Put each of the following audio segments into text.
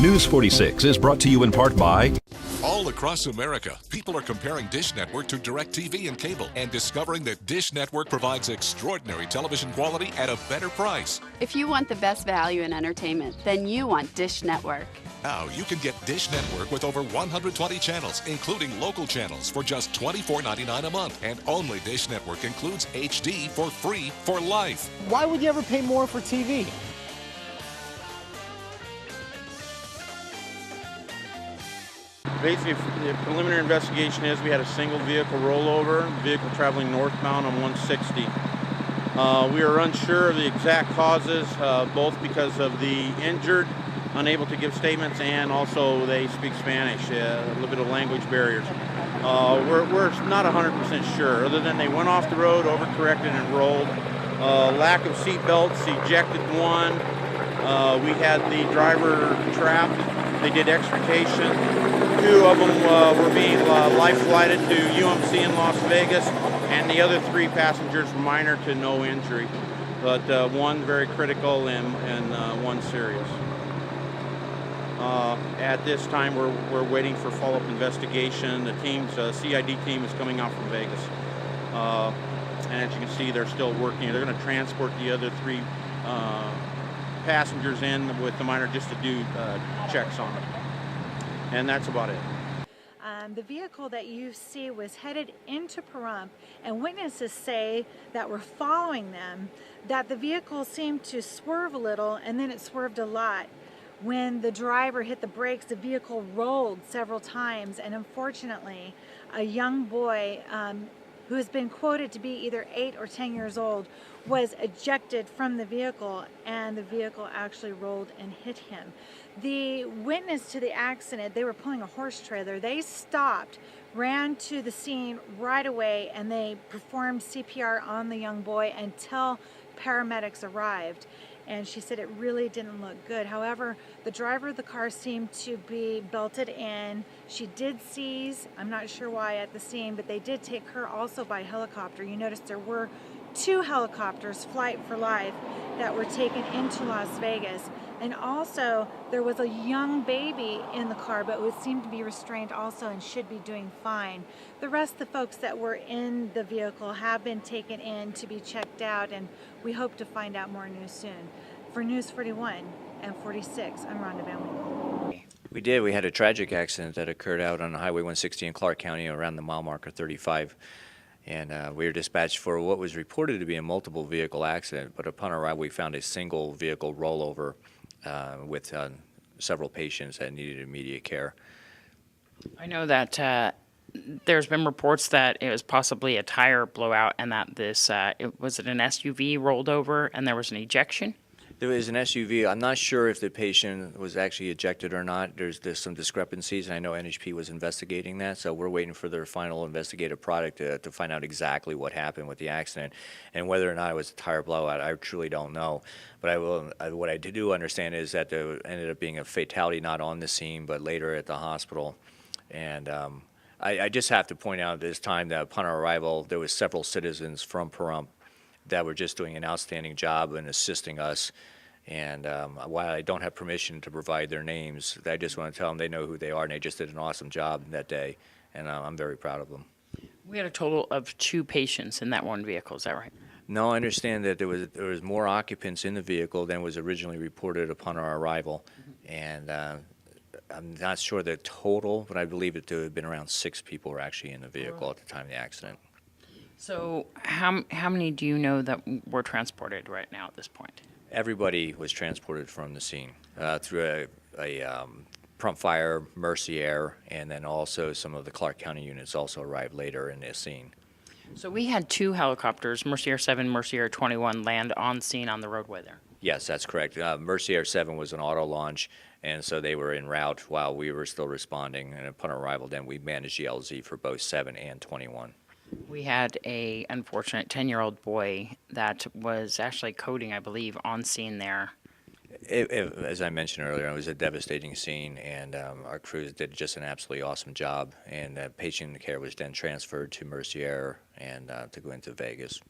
News 46 is brought to you in part by All across America, people are comparing Dish Network to DirecTV and cable and discovering that Dish Network provides extraordinary television quality at a better price. If you want the best value in entertainment, then you want Dish Network. Now you can get Dish Network with over 120 channels, including local channels, for just $24.99 a month. And only Dish Network includes HD for free for life. Why would you ever pay more for TV? Basically, the preliminary investigation is we had a single vehicle rollover, vehicle traveling northbound on 160. We are unsure of the exact causes, both because of the injured, unable to give statements, and also they speak Spanish, a little bit of language barriers. We're not 100% sure, other than they went off the road, overcorrected, and rolled. Lack of seat belts, ejected one. We had the driver trapped. They did extrication. Two of them were being life flighted to UMC in Las Vegas, and the other three passengers were minor to no injury, but one very critical and one serious. At this time, we're waiting for follow-up investigation. The CID team is coming out from Vegas, and as you can see, they're still working. They're going to transport the other three passengers in with the minor just to do checks on them. And that's about it. The vehicle that you see was headed into Pahrump, and witnesses say that were following them that the vehicle seemed to swerve a little, and then it swerved a lot. When the driver hit the brakes, the vehicle rolled several times, and unfortunately, a young boy who has been quoted to be either 8 or 10 years old was ejected from the vehicle, and the vehicle actually rolled and hit him. The witness to the accident, they were pulling a horse trailer. They stopped, ran to the scene right away, and they performed CPR on the young boy until paramedics arrived. And she said it really didn't look good. However, the driver of the car seemed to be belted in. She did seize, I'm not sure why at the scene, but they did take her also by helicopter. You notice there were 2 helicopters, Flight for Life, that were taken into Las Vegas. And also, there was a young baby in the car, but would seem to be restrained also and should be doing fine. The rest of the folks that were in the vehicle have been taken in to be checked out, and we hope to find out more news soon. For News 41 and 46, I'm Rhonda Van Winkle. We did. We had a tragic accident that occurred out on Highway 160 in Clark County around the mile marker 35. And we were dispatched for what was reported to be a multiple vehicle accident, but upon arrival we found a single vehicle rollover with several patients that needed immediate care. I know that there's been reports that it was possibly a tire blowout and that was it an SUV rolled over and there was an ejection? There was an SUV. I'm not sure if the patient was actually ejected or not. There's some discrepancies, and I know NHP was investigating that, so we're waiting for their final investigative product to find out exactly what happened with the accident. And whether or not it was a tire blowout, I truly don't know. But what I do understand is that there ended up being a fatality not on the scene, but later at the hospital. And I just have to point out at this time that upon our arrival, there was several citizens from Pahrump that were just doing an outstanding job in assisting us. And while I don't have permission to provide their names, I just want to tell them they know who they are, and they just did an awesome job that day, and I'm very proud of them. We had a total of 2 patients in that one vehicle, is that right? No, I understand that there was more occupants in the vehicle than was originally reported upon our arrival, and I'm not sure the total, but I believe it to have been around 6 people were actually in the vehicle at the time of the accident. So how many do you know that were transported right now at this point? Everybody was transported from the scene through a Prompt Fire, Mercy Air, and then also some of the Clark County units also arrived later in the scene. So we had 2 helicopters, Mercy Air 7, Mercy Air 21, land on scene on the roadway there. Yes, that's correct. Mercy Air 7 was an auto launch, and so they were en route while we were still responding. And upon arrival, then we managed the LZ for both 7 and 21. We had a unfortunate 10-year-old boy that was actually coding, I believe, on scene there. As I mentioned earlier, it was a devastating scene, and our crews did just an absolutely awesome job. And patient care was then transferred to Mercy Air and to go into Vegas.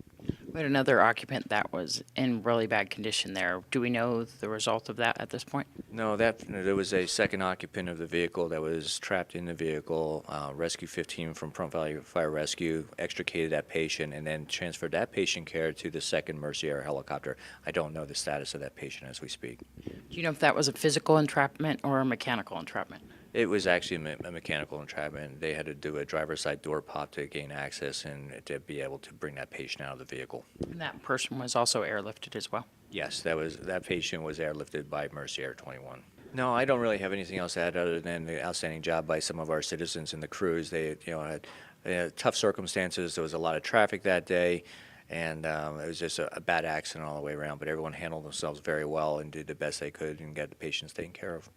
We had another occupant that was in really bad condition there. Do we know the result of that at this point? No, there was a second occupant of the vehicle that was trapped in the vehicle. Rescue 15 from Front Valley Fire Rescue extricated that patient and then transferred that patient care to the second Mercy Air helicopter. I don't know the status of that patient as we speak. Do you know if that was a physical entrapment or a mechanical entrapment? It was actually a mechanical entrapment. They had to do a driver's side door pop to gain access and to be able to bring that patient out of the vehicle. And that person was also airlifted as well? Yes, that patient was airlifted by Mercy Air 21. No, I don't really have anything else to add other than the outstanding job by some of our citizens and the crews. They, had tough circumstances. There was a lot of traffic that day, and it was just a bad accident all the way around. But everyone handled themselves very well and did the best they could and got the patients taken care of.